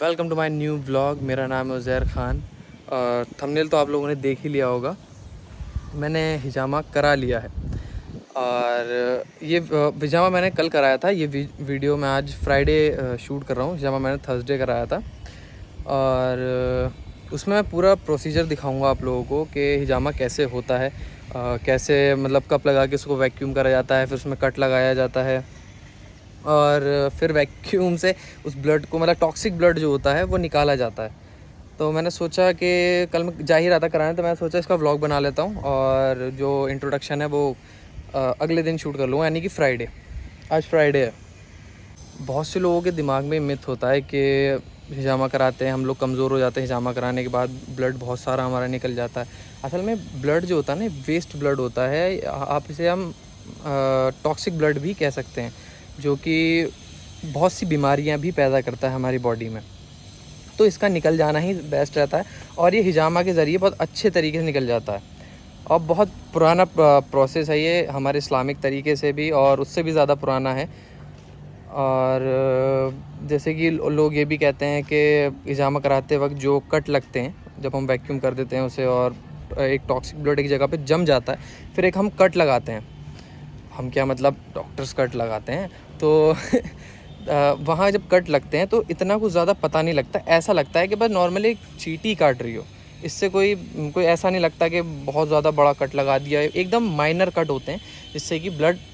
Welcome to my new vlog. मेरा नाम है उज़ैर ख़ान और थंबनेल तो आप लोगों ने देख ही लिया होगा। मैंने हिजामा करा लिया है और ये हिजामा मैंने कल कराया था। ये वीडियो मैं आज फ्राइडे शूट कर रहा हूँ। हिजामा मैंने थर्सडे कराया था और उसमें मैं पूरा प्रोसीजर दिखाऊंगा आप लोगों को कि हिजामा कैसे होता है, कैसे मतलब कप लगा के उसको वैक्यूम करा जाता है, फिर उसमें कट लगाया जाता है और फिर वैक्यूम से उस ब्लड को मतलब टॉक्सिक ब्लड जो होता है वो निकाला जाता है। तो मैंने सोचा कि कल मैं जा ही रहा था कराने, तो मैंने सोचा इसका व्लॉग बना लेता हूँ और जो इंट्रोडक्शन है वो अगले दिन शूट कर लूँगा, यानी कि फ्राइडे। आज फ्राइडे है। बहुत से लोगों के दिमाग में मिथ होता है कि हिजामा कराते हैं हम लोग कमज़ोर हो जाते हैं, हिजामा कराने के बाद ब्लड बहुत सारा हमारा निकल जाता है। असल में ब्लड जो होता है ना, वेस्ट ब्लड होता है। आप इसे हम टॉक्सिक ब्लड भी कह सकते हैं, जो कि बहुत सी बीमारियां भी पैदा करता है हमारी बॉडी में। तो इसका निकल जाना ही बेस्ट रहता है और ये हिजामा के ज़रिए बहुत अच्छे तरीके से निकल जाता है। और बहुत पुराना प्रोसेस है ये, हमारे इस्लामिक तरीके से भी और उससे भी ज़्यादा पुराना है। और जैसे कि लोग ये भी कहते हैं कि हिजामा कराते वक्त जो कट लगते हैं, जब हम वैक्यूम कर देते हैं उसे और एक टॉक्सिक ब्लड एक जगह पे जम जाता है, फिर एक हम कट लगाते हैं। हम क्या मतलब डॉक्टर्स कट लगाते हैं तो वहाँ जब कट लगते हैं तो इतना कुछ ज़्यादा पता नहीं लगता। ऐसा लगता है कि बस नॉर्मली एक चींटी काट रही हो। इससे कोई ऐसा नहीं लगता कि बहुत ज़्यादा बड़ा कट लगा दिया है। एकदम माइनर कट होते हैं जिससे कि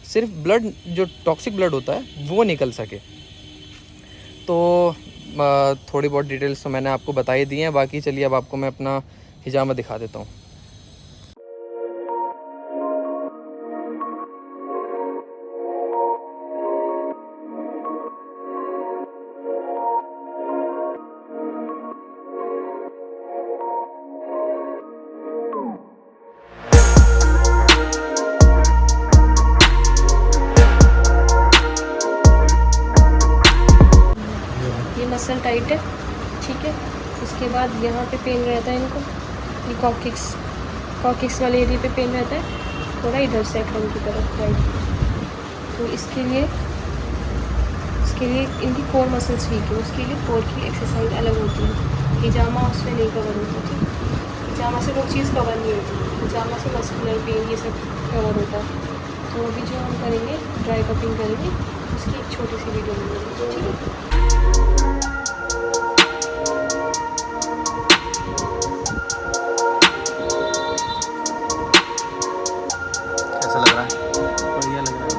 सिर्फ ब्लड जो टॉक्सिक ब्लड होता है वो निकल सके। तो थोड़ी बहुत डिटेल्स तो मैंने आपको बता ही दी हैं। बाकी चलिए अब आपको मैं अपना हिजामा दिखा देता हूँ। मसल टाइट है, ठीक है। उसके बाद यहाँ पे पेन रहता है इनको, ये कॉकिक्स वाले एरिया पे पेन रहता है, थोड़ा इधर सेक्टम की तरफ राइट। तो इसके लिए इनकी कोर मसल्स वीक है, उसके लिए कोर की एक्सरसाइज अलग होती है। हिजामा उसमें नहीं कवर होता, ठीक। हिजामा से वो चीज़ कवर नहीं होती, हिजामा से मस्कुलर पेन ये सब कवर होता है। तो अभी जो हम करेंगे ड्राई कपिंग करेंगे, उसकी एक छोटी सी वीडियो बनाएंगे, ठीक है। कैसा लग रहा है? बढ़िया लग रहा है।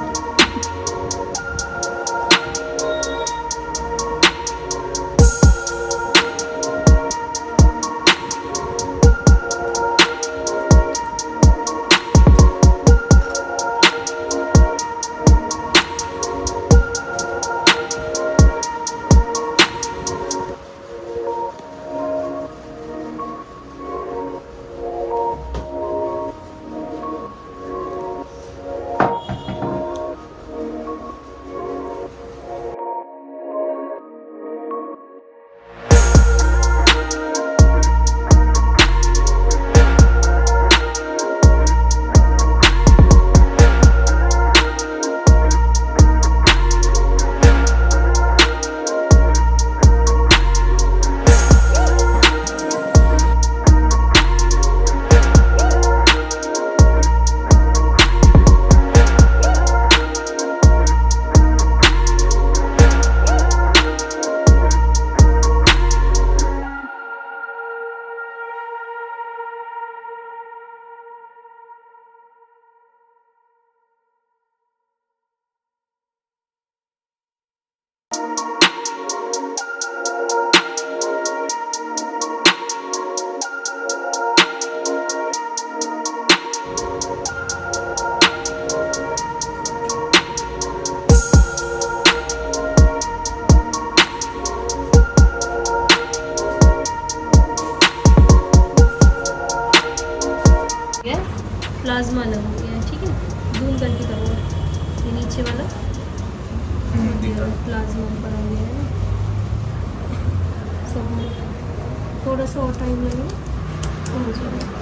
प्लाज्मा अलग हो गया है, ठीक है। जूम करके करूँगा, ये नीचे वाला प्लाज्मा ऊपर आ गया है। सब थोड़ा सा और टाइम लगेगा, हो जाएगा।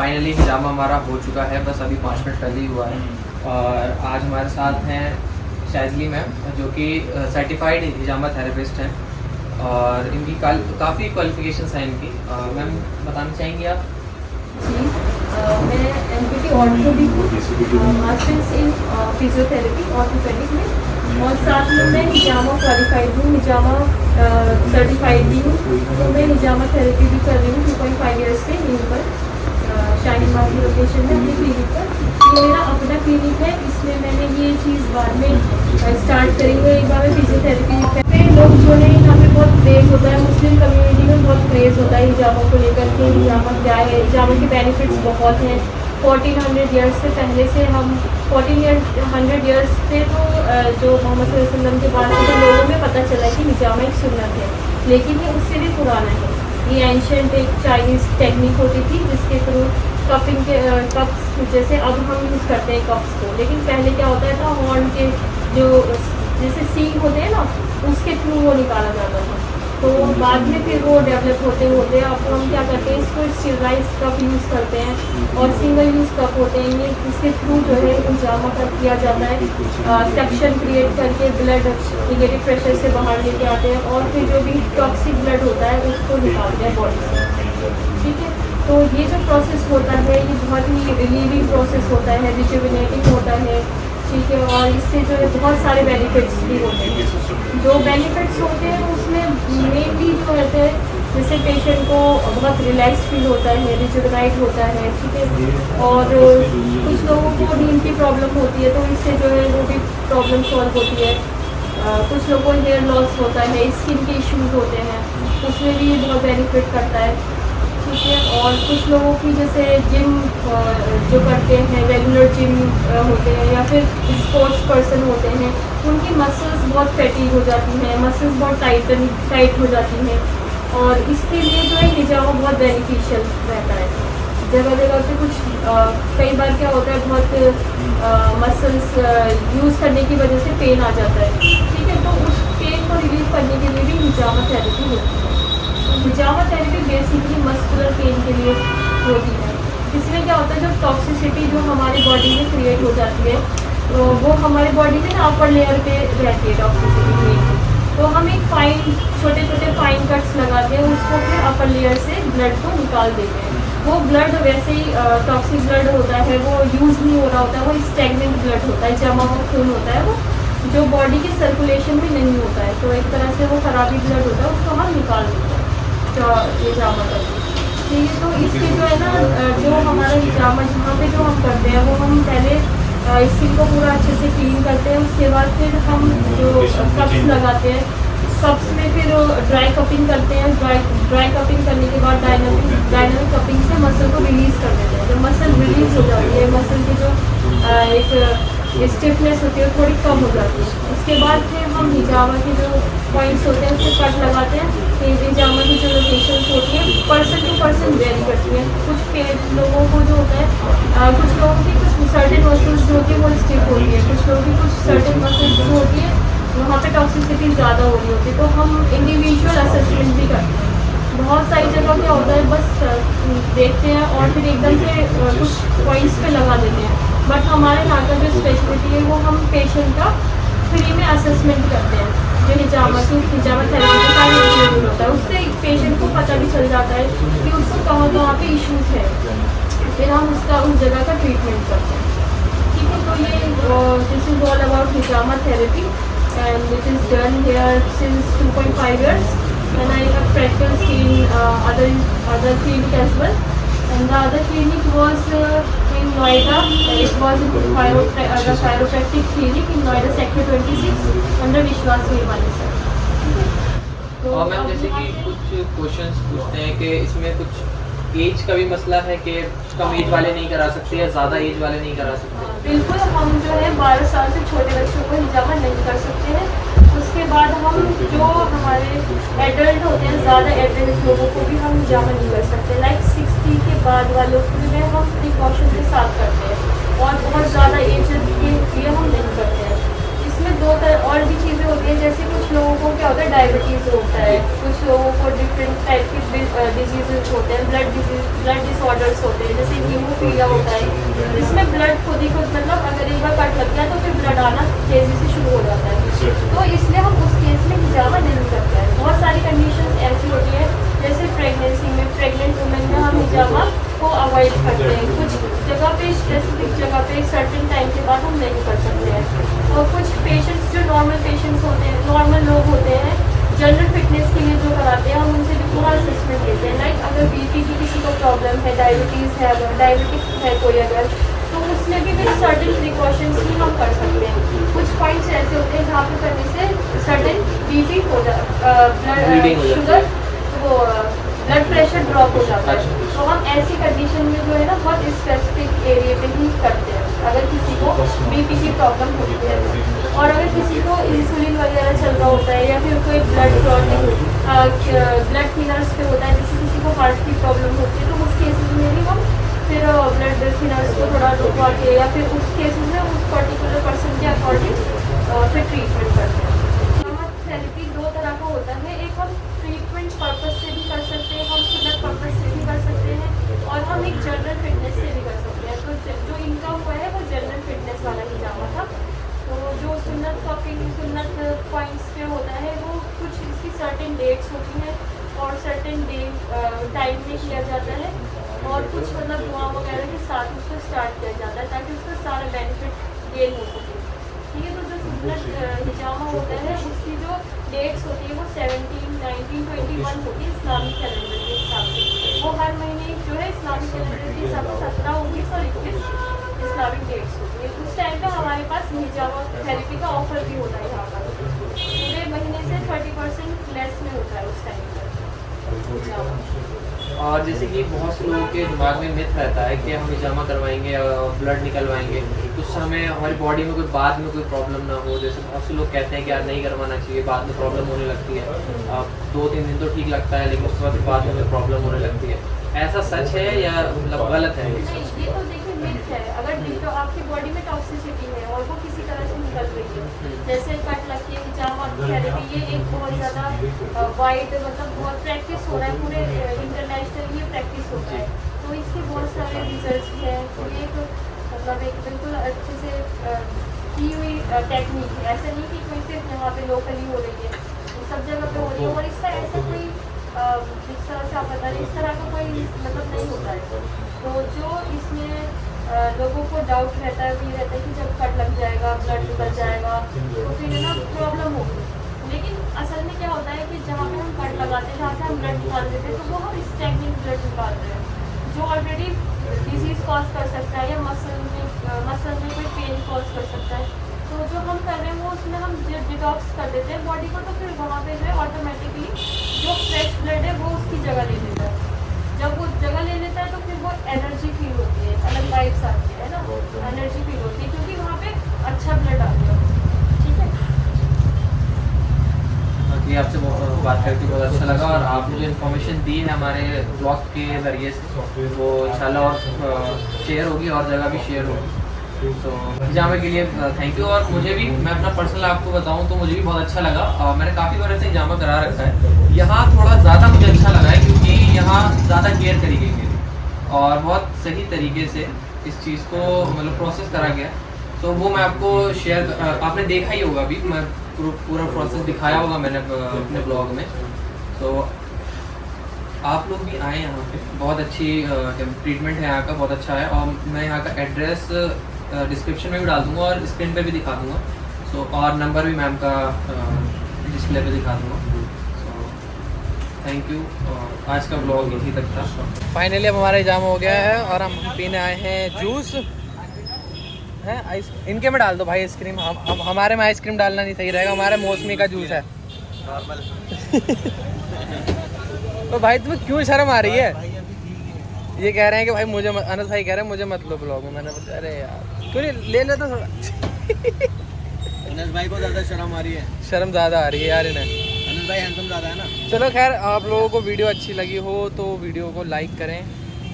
फाइनली हिजामा हमारा हो चुका है, बस अभी 5 मिनट पहले ही हुआ है। और आज हमारे साथ हैं शाइजली मैम, जो कि सर्टिफाइड हिजामा थेरेपिस्ट हैं और इनकी काफ़ी क्वालिफिकेशंस हैं इनकी। मैम बताना चाहेंगी आप? जी, मैं MPT ऑर्थो भी हूँ, मास्टर्स इन फिजियोथेरेपी ऑर्थोपेडिक में, और साथ में मैं हिजामा क्वालिफाइड हूँ, हिजामा सर्टिफाइड भी हूँ। तो मैं हिजामा थेरेपी भी कर रही हूँ 2.5 ईयर्स से यहीं पर शाहीन बाग की लोकेशन है अपनी क्लिनिक पर। ये मेरा अपना क्लिनिक है, इसमें मैंने ये चीज़ बाद में स्टार्ट करी है। एक बार मैं फिजियोथेरेपी पे लोग जो है यहाँ पे बहुत क्रेज़ होता है, मुस्लिम कम्युनिटी में बहुत क्रेज़ होता है हिजामा को लेकर के। हिजामा क्या है, हिजामा के बेनिफिट्स बहुत हैं। 1400 ईयर्स से पहले से हम 1400 ईयर्स से तो जो मोहम्मद सल्लल्लाहु अलैहि वसल्लम के बाद से तो लोगों में पता चला कि हिजामा एक सुन्नत है, लेकिन ये उससे भी पुराना है। ये एंशियंट एक चाइनीज़ टेक्निक होती थी जिसके थ्रू कपिंग के कप्स, जैसे अब हम यूज़ करते हैं कप्स को, लेकिन पहले क्या होता था, हॉर्न के जो जैसे सींग होते हैं ना, उसके थ्रू वो निकाला जाता था। तो बाद में फिर वो डेवलप होते होते अब हम क्या करते हैं, इसको स्टीराइज कप यूज़ करते हैं और सिंगल यूज़ कप होते हैं। ये इसके थ्रू जो है हिजामा कर किया जाता है, सक्शन क्रिएट करके ब्लड निगेटिव प्रेशर से बाहर लेके आते हैं और फिर जो भी टॉक्सिक ब्लड होता है उसको निकालते हैं बॉडी से। ठीक है, तो ये जो प्रोसेस होता है ये बहुत ही रिलीविंग प्रोसेस होता है, रिजुविनेटिंग होता है। ठीक है, और इससे जो है बहुत सारे बेनिफिट्स भी होते हैं। जो बेनिफिट्स होते हैं उसमें मेनली जो रहते हैं, जैसे पेशेंट को बहुत रिलैक्स फील होता है, रिजुविनेट होता है। ठीक है, और कुछ लोगों को नींद की प्रॉब्लम होती है तो इससे जो है वो भी प्रॉब्लम सॉल्व होती है। कुछ लोगों को हेयर लॉस होता है, स्किन के इश्यूज होते हैं, उसमें भी ये बहुत बेनिफिट करता है। ठीक है, और कुछ लोगों की जैसे जिम जो करते हैं, रेगुलर जिम होते हैं या फिर स्पोर्ट्स पर्सन होते हैं, उनकी मसल्स बहुत फैटी हो जाती हैं, मसल्स बहुत टाइट हो जाती हैं, और इसके लिए जो है हिजामा बहुत बेनिफिशियल रहता है। जगह जगह पे कुछ कई बार क्या होता है, बहुत मसल्स यूज़ करने की वजह से पेन आ जाता है। ठीक है, तो उस पेन को रिलीव करने के लिए भी हिजामा थेरेपी होती है। हिजामा थेरेपी बेसिकली मस्कुलर पेन के लिए होती है। इसमें क्या होता है, जो टॉक्सिसिटी जो हमारी बॉडी में क्रिएट हो जाती है, तो वो हमारी बॉडी में ना अपर लेयर पे रहती है टॉक्सिसिटी में। तो हम एक छोटे छोटे फाइन कट्स लगाते हैं, उसको फिर अपर लेयर से ब्लड को निकाल देते हैं। वो ब्लड वैसे ही टॉक्सिक ब्लड होता है, वो यूज़ नहीं हो रहा होता है, वो स्टैग्नेंट ब्लड होता है, जमा हुआ खून होता है, वो जो बॉडी की सर्कुलेशन में नहीं होता है। तो एक तरह से वो खराबी ब्लड होता है, उसको हम निकाल देते हैं हिजामा करके। ठीक है, तो इसके जो है ना, जो हमारा हिजामा जहाँ पे जो हम करते हैं वो हम पहले स्किन को पूरा अच्छे से क्लीन करते हैं। उसके बाद फिर हम जो कप्स लगाते हैं, कप्स में फिर ड्राई कपिंग करते हैं। ड्राई कपिंग करने के बाद डायनामिक कपिंग से मसल को रिलीज़ कर देते हैं। जब मसल रिलीज़ हो जाती है, मसल की जो एक स्टिफनेस होती है थोड़ी कम हो जाती है। उसके बाद फिर हम हिजामा के जो पॉइंट्स होते हैं उसको कट लगाते हैं। फिर हिजामा की जो लोकेशंस होती हैं पर्सन टू पर्सन वेरी करती हैं। कुछ लोगों को जो होता है, कुछ लोगों की कुछ सर्टेन मसल्स जो होती है वो स्टिफ होती है, कुछ लोगों की कुछ सर्टेन मसल्स जो होती है वहाँ पे टॉक्सिसिटी ज़्यादा हो रही होती है। तो हम इंडिविजुअल असेसमेंट भी करते हैं। बहुत सारी जगह क्या होता है, बस देखते हैं और फिर एकदम से कुछ पॉइंट्स पे लगा देते हैं। बट हमारे यहाँ का जो स्पेशलिटी है वो हम पेशेंट का फ्री में असेसमेंट करते हैं। जो हिजामा थेरेपी का सारा इंक्लूड होता है, उससे पेशेंट को पता भी चल जाता है कि उसको कहाँ कहाँ पे इश्यूज है, फिर हम उसका उस जगह का ट्रीटमेंट करते हैं। ठीक है, तो ये this is all about hijama therapy and it is done here since 2.5 years and I have practiced in other clinic as well. And the other clinic was in Noida. It was the chiropractic clinic in Noida sector 26 under विश्वास Mevani sir. और ma'am जैसे कि कुछ questions पूछते हैं कि इसमें कुछ एज का भी मसला है कि कम एज वाले नहीं करा सकते या ज़्यादा एज वाले नहीं करा सकते? बिल्कुल, हम जो है 12 साल से छोटे बच्चों को हिजामा नहीं कर सकते हैं। उसके बाद हम जो हमारे एडल्ट होते हैं, ज़्यादा एडल्ट लोगों को भी हम हिजामा नहीं कर सकते। लाइक 60 के बाद वालों के लिए हम प्रिकॉशन के साथ करते हैं और बहुत ज़्यादा एज के लिए हम नहीं करते हैं। इसमें दो तरह और भी चीज़ें होती होती है। जैसे कुछ लोगों को क्या होता है, डायबिटीज़ होता है, कुछ लोगों को डिफरेंट टाइप के डिजीजेज होते हैं, ब्लड डिसऑर्डर्स होते हैं, जैसे हीमोफीलिया होता है, जिसमें ब्लड खुद ही खुद मतलब अगर एक बार कट लग गया तो फिर ब्लड आना तेज़ी से शुरू हो जाता है। तो इसलिए हम उस केस में हिजामा नहीं करते हैं। बहुत सारी कंडीशंस ऐसी होती है, जैसे प्रेगनेंसी में, प्रेग्नेंट वुमेन में हम हिजामा को अवॉइड करते हैं। कुछ जगह पे, स्पेसिफिक जगह पे सर्टेन टाइम के बाद हम नहीं कर सकते हैं। और कुछ पेशेंट्स जो नॉर्मल पेशेंट्स होते हैं, नॉर्मल लोग होते हैं, जनरल फिटनेस के लिए जो कराते हैं, हम उनसे भी पूरा असेसमेंट लेते हैं। लाइक अगर बीपी की किसी को प्रॉब्लम है, डायबिटीज़ है, अगर डायबिटिक है कोई अगर, तो उसमें भी फिर सर्टेन प्रिकॉशंस ही हम कर सकते हैं। कुछ पॉइंट्स ऐसे होते हैं जहाँ पे करने से सर्टेन बीपी हो जाता, ब्लड शुगर, वो ब्लड प्रेशर ड्रॉप हो जाता है। तो हम ऐसी कंडीशन में जो है ना बहुत स्पेसिफिक एरिया पे ही करते हैं, अगर किसी को बीपी की प्रॉब्लम होती है। और अगर किसी को इंसुलिन वगैरह चल रहा होता है, या फिर कोई ब्लड क्लॉटिंग, ब्लड थिनर्स पे होता है, जैसे किसी को हार्ट की प्रॉब्लम होती है, तो उस केसेस में भी हम फिर ब्लड थिनर्स को थोड़ा रुकवा के, या फिर उस केसेस में उस पर्टिकुलर पर्सन के अकॉर्डिंग फिर ट्रीटमेंट करते हैं। थेरेपी दो तरह का होता है, एक हम ट्रीटमेंट पर्पस से भी कर सकते हैं, हम सुन्नत पर्पस से भी कर सकते हैं, और हम एक जनरल फिटनेस से भी कर सकते हैं। तो जो इनका हुआ है वो जनरल फिटनेस वाला हिजामा था। तो जो सुन्नत कपिंग, सुन्नत पॉइंट्स पे होता है, वो कुछ इसकी सर्टेन डेट्स होती हैं और सर्टेन डे टाइम में किया जाता है, और कुछ मतलब दुआ वगैरह के साथ उसको स्टार्ट किया जाता है ताकि उसका सारा बेनिफिट गेन हो सके। ठीक है, तो जो सुन्नत हिजामा होता है उसकी जो डेट्स होती है वो 17, 19, 21 होती है इस्लामिक कैलेंडर के हिसाब से। वो हर महीने जो है इस्लामिक कैलेंडर के हिसाब से 17, 19 और 21 इस्लामिक डेट्स होती है। उस टाइम पे हमारे पास हिजामा थेरेपी का ऑफर भी होता है यहाँ पर, पूरे महीने से 30% लेस में होता है उस टाइम पर हिजामा। और जैसे कि बहुत से लोगों के दिमाग में मिथ रहता है कि हम हिजामा करवाएंगे और ब्लड निकलवाएंगे, उस समय हमारी बॉडी में कोई बाद में कोई प्रॉब्लम ना हो। जैसे बहुत से लोग कहते हैं कि यार नहीं करवाना चाहिए, बाद में प्रॉब्लम होने लगती है। 2-3 दिन तो ठीक लगता है, लेकिन उसके बाद में प्रॉब्लम होने लगती है। ऐसा सच है या मतलब गलत है? नहीं, ये तो देखिए मिथ है। अगर तो आपकी बॉडी में टॉक्सिसिटी है और वो किसी तरह से निकल रही है, जैसे कट लग के हिजामा थेरेपी, ये एक बहुत ज़्यादा वाइड मतलब बहुत प्रैक्टिस हो रहा है, पूरे इंटरनेशनल ये प्रैक्टिस होता है। तो इसके बहुत सारे रिजल्ट्स भी हैं। तो ये एक मतलब एक बिल्कुल अच्छे से की हुई टेक्निक है। ऐसा नहीं कि कोई सिर्फ यहाँ पे लोकली हो रही है, सब जगह पे हो रही है। और इसका ऐसा कोई जिस तरह से आप बता रहे हैं, इस तरह का कोई मतलब नहीं होता है। तो जो इसमें लोगों को डाउट रहता है, ये रहता है कि जब कट लग जाएगा, ब्लड निकल जाएगा, तो फिर है ना प्रॉब्लम होगी। लेकिन असल में क्या होता है कि जहाँ पे हम कट लगाते हैं, जहाँ से हम ब्लड निकाल देते हैं, तो वो हम स्टैग्नेंट ब्लड निकाल रहे हैं, जो ऑलरेडी डिजीज़ कॉज कर सकता है, या मसल में कोई पेन कॉज कर सकता है। तो जो हम कर रहे हैं वो उसमें हम डिटॉक्स कर देते हैं बॉडी को, तो फिर वहाँ पे जो है ऑटोमेटिकली जो फ्रेश ब्लड है वो उसकी जगह ले लेता है। जब वो जगह ले लेता है तो फिर वो एनर्जी फील होती है, अलग वाइब्स आती है ना, एनर्जी फील होती है, क्योंकि वहाँ पे अच्छा ब्लड आ गया। ठीक है, बाकी आपसे बात करके बहुत अच्छा लगा, और आपने जो इन्फॉर्मेशन दी है हमारे ब्लॉग के ज़रिए से, वो इंशाल्लाह और शेयर होगी और जगह भी शेयर होगी। तो हिजामा के लिए थैंक यू। और मुझे भी, मैं अपना पर्सनल आपको बताऊं तो मुझे भी बहुत अच्छा लगा। मैंने काफ़ी बार ऐसे हिजामा करा रखा है, यहाँ थोड़ा ज़्यादा मुझे अच्छा लगा है क्योंकि यहाँ ज़्यादा केयर करी गई है और बहुत सही तरीके से इस चीज़ को मतलब प्रोसेस करा गया। तो वो मैं आपको शेयर, आपने देखा ही होगा अभी, मैं पूरा प्रोसेस दिखाया होगा मैंने अपने ब्लॉग में। तो आप लोग भी आए यहाँ पे, बहुत अच्छी ट्रीटमेंट है यहाँ का, बहुत अच्छा है। और मैं यहाँ का एड्रेस डिस्क्रिप्शन में भी डाल दूँगा और स्क्रीन पे भी दिखा दूँगा। सो और नंबर भी मैम का डिस्प्ले पे दिखा दूँगा। So thank you. आज का ब्लॉग यहीं तक था। फाइनली अब हमारा एग्जाम हो गया है और हम पीने आए हैं जूस है। आइस इनके में डाल दो भाई आइसक्रीम, हम हमारे में आइसक्रीम डालना नहीं सही रहेगा, हमारे मौसमी का जूस है नॉर्मल। तो भाई तुम्हें क्यों शर्म आ रही है? ये कह रहे हैं कि भाई मुझे अनस भाई कह रहे हैं मुझे मत लो ब्लॉग में। मैंने बोला अरे यार क्यों नहीं ले लेता थोड़ा। अनस भाई को ज़्यादा शर्म आ रही है, शर्म ज़्यादा आ रही है यार इन्हें। अनस भाई हैंडसम ज़्यादा है ना। चलो खैर, आप लोगों को वीडियो अच्छी लगी हो तो वीडियो को लाइक करें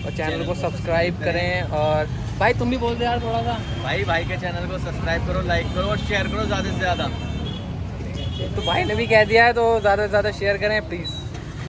और चैनल को सब्सक्राइब करें। और भाई तुम भी बोल दो यार थोड़ा सा। भाई के चैनल को सब्सक्राइब करो, लाइक करो और शेयर करो ज़्यादा से ज़्यादा। तो भाई ने भी कह दिया है तो ज़्यादा से ज़्यादा शेयर करें प्लीज़।